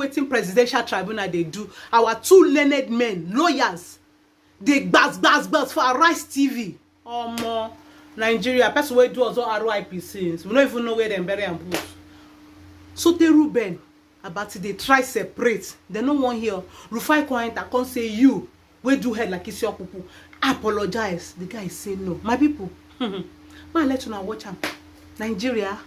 waiting presidential tribunal they do. Our two learned men, lawyers, they buzz for Arise TV. Nigeria, person wey do also RIP since. We don't even know where them bury and put. So the Ruben about they try separate. They no one here. Rufai Kwanta can't say you we do head like it's your pupu. Apologize. The guy say no. My people, man, let you know watch him. Nigeria,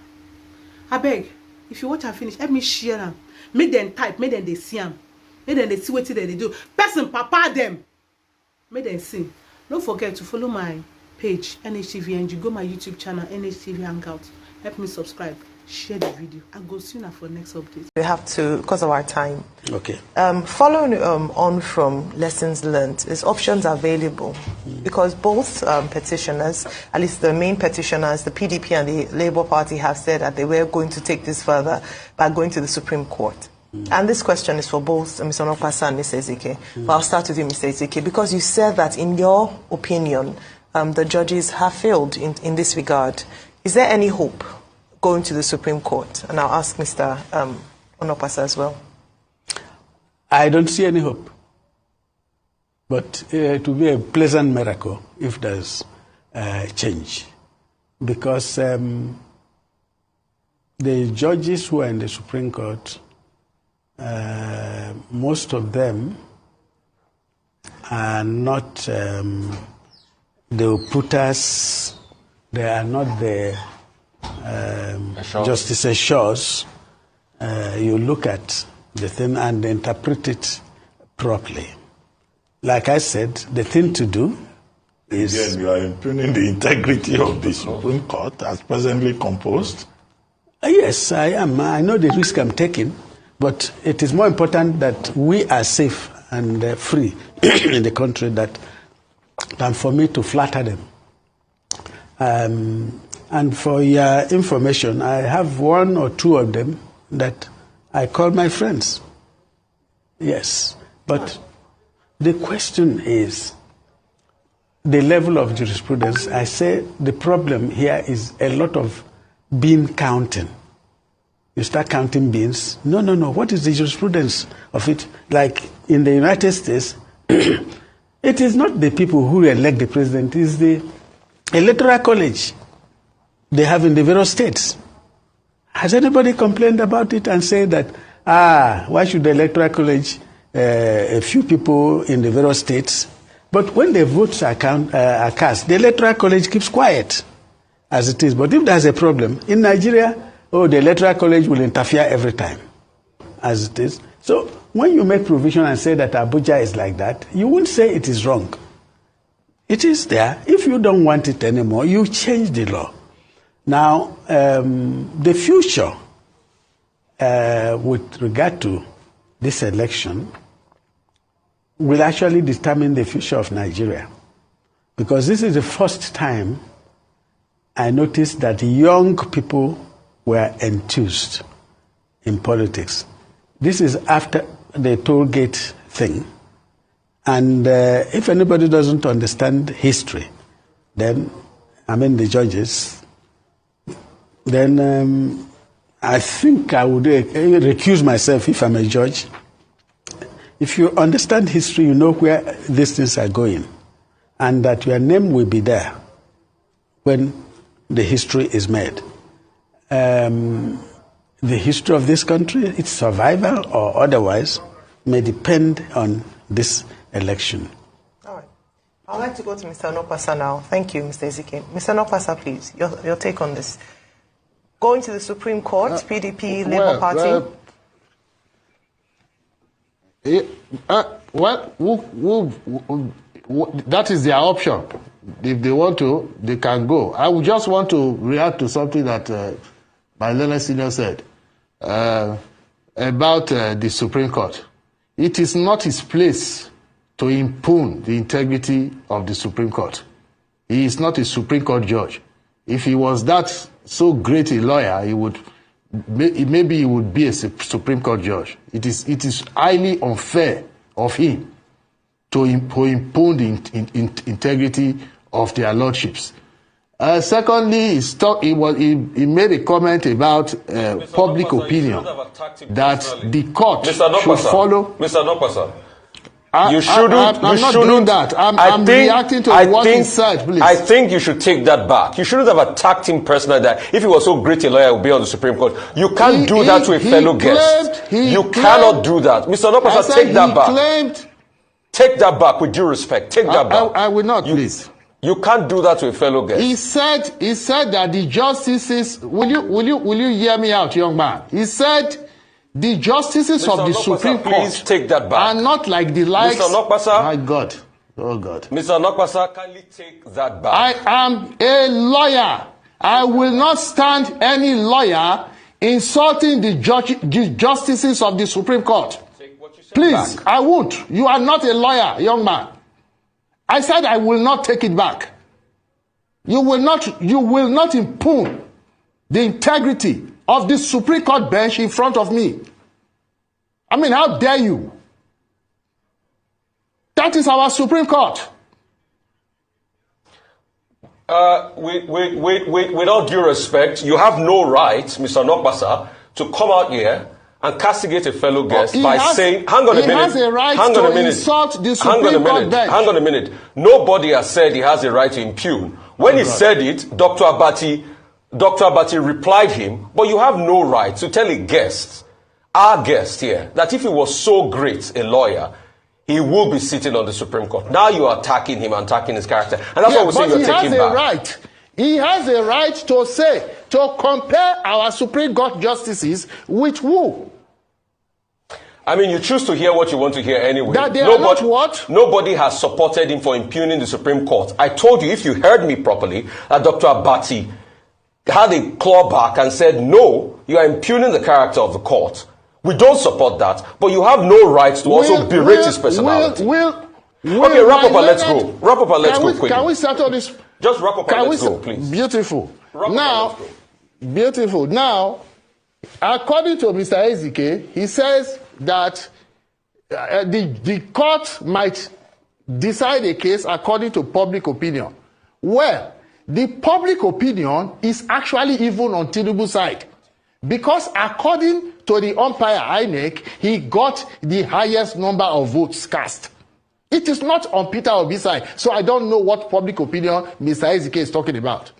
I beg. If you watch and finish, let me share them. Make them type, make them they see them. Make them they see what they do. Person papa them. Make them sing. Don't forget to follow my page, NHTV, and you go my YouTube channel, NHTV Hangout. Help me subscribe. Share the video. I'll go sooner for next update. We have to, because of our time. Okay. Following on from lessons learned, is options available? Because both petitioners, at least the main petitioners, the PDP and the Labour Party, have said that they were going to take this further by going to the Supreme Court. And this question is for both Mr. Onokpasa and Mr. Ezike. But I'll start with you, Mr. Ezike, because you said that in your opinion, the judges have failed in this regard. Is there any hope going to the Supreme Court? And I'll ask Mr. Onokpasa as well. I don't see any hope. But it will be a pleasant miracle if there's change. Because the judges who are in the Supreme Court, most of them are not the putters, they are not the Justice Shaw's. You look at the thing and interpret it properly. Like I said, the thing to do is... Again, you are impugning the integrity of the Supreme Court as presently composed? Yes, I am. I know the risk I'm taking, but it is more important that we are safe and free in the country than for me to flatter them. And for your information, I have one or two of them that I call my friends. Yes, but the question is the level of jurisprudence. I say the problem here is a lot of bean counting. You start counting beans. No. What is the jurisprudence of it? Like in the United States, it is not the people who elect the president, it is the electoral college they have in the various states. Has anybody complained about it and said that, why should the electoral college, a few people in the various states, but when the votes are cast, the electoral college keeps quiet as it is. But if there's a problem, in Nigeria, the electoral college will interfere every time as it is. So when you make provision and say that Abuja is like that, you won't say it is wrong. It is there. If you don't want it anymore, you change the law. Now, the future with regard to this election will actually determine the future of Nigeria. Because this is the first time I noticed that young people were enthused in politics. This is after the toll gate thing. And if anybody doesn't understand history, then, the judges, then I think I would recuse myself if I'm a judge. If you understand history, you know where these things are going, and that your name will be there when the history is made. The history of this country, its survival or otherwise, may depend on this election. All right. I'd like to go to Mr. Onokpasa now. Thank you, Mr. Ezike. Mr. Onokpasa, please, your take on this. Going to the Supreme Court, PDP, Labour Party. That is their option. If they want to, they can go. I would just want to react to something that my learned senior said about the Supreme Court. It is not his place to impugn the integrity of the Supreme Court. He is not a Supreme Court judge. If he was that so great a lawyer, maybe he would be a Supreme Court judge. It is highly unfair of him to impugn the integrity of their lordships. Secondly, he made a comment about public opinion that the court should follow. Mr. Nopasa, I'm not doing that. I'm reacting to what he said, please. I think you should take that back. You shouldn't have attacked him personally. That if he was so great a lawyer, he would be on the Supreme Court. You can't do that to a fellow guest. You cannot do that. Mr. Nopasa, take that back. Take that back with due respect. Take that back. I will not, please. You can't do that to a fellow guest. He said that the justices, will you hear me out, young man? He said the justices Mr. of the Nopasa, Supreme please Court take that back. are not like the likes. Mr. Nopasa, my God. Oh God. Mr. Nopasa, kindly take that back. I am a lawyer. I will not stand any lawyer insulting the justices of the Supreme Court. Please, back. I won't. You are not a lawyer, young man. I said I will not take it back. You will not impugn the integrity of the Supreme Court bench in front of me. I mean, how dare you? That is our Supreme Court. With all due respect, you have no right, Mr. Nopasa, to come out here and castigate a fellow guest by saying, hang on a minute. He has a right to insult the Supreme Court bench. Hang on a minute. Nobody has said he has a right to impugn. When he said it, Dr. Abati replied him, but you have no right to tell a guest, our guest here, that if he was so great a lawyer, he will be sitting on the Supreme Court. Now you are attacking him and attacking his character. And that's what we're saying you're taking back. He has a right to compare our Supreme Court justices with who? I mean, you choose to hear what you want to hear anyway. That they are not what? Nobody has supported him for impugning the Supreme Court. I told you, if you heard me properly, that Dr. Abati had a clawback and said, no, you are impugning the character of the court. We don't support that, but you have no right to also berate his personality. Okay, wrap up and let's go. Wrap up and let's go quickly. Can we settle this? Just wrap up and let's go, please. Beautiful. Now, according to Mr. Ezike, he says that the court might decide a case according to public opinion. Well, the public opinion is actually even on Tinubu's side. Because according to the umpire INEC, he got the highest number of votes cast. It is not on Peter Obi's side. So I don't know what public opinion Mr. Ezike is talking about.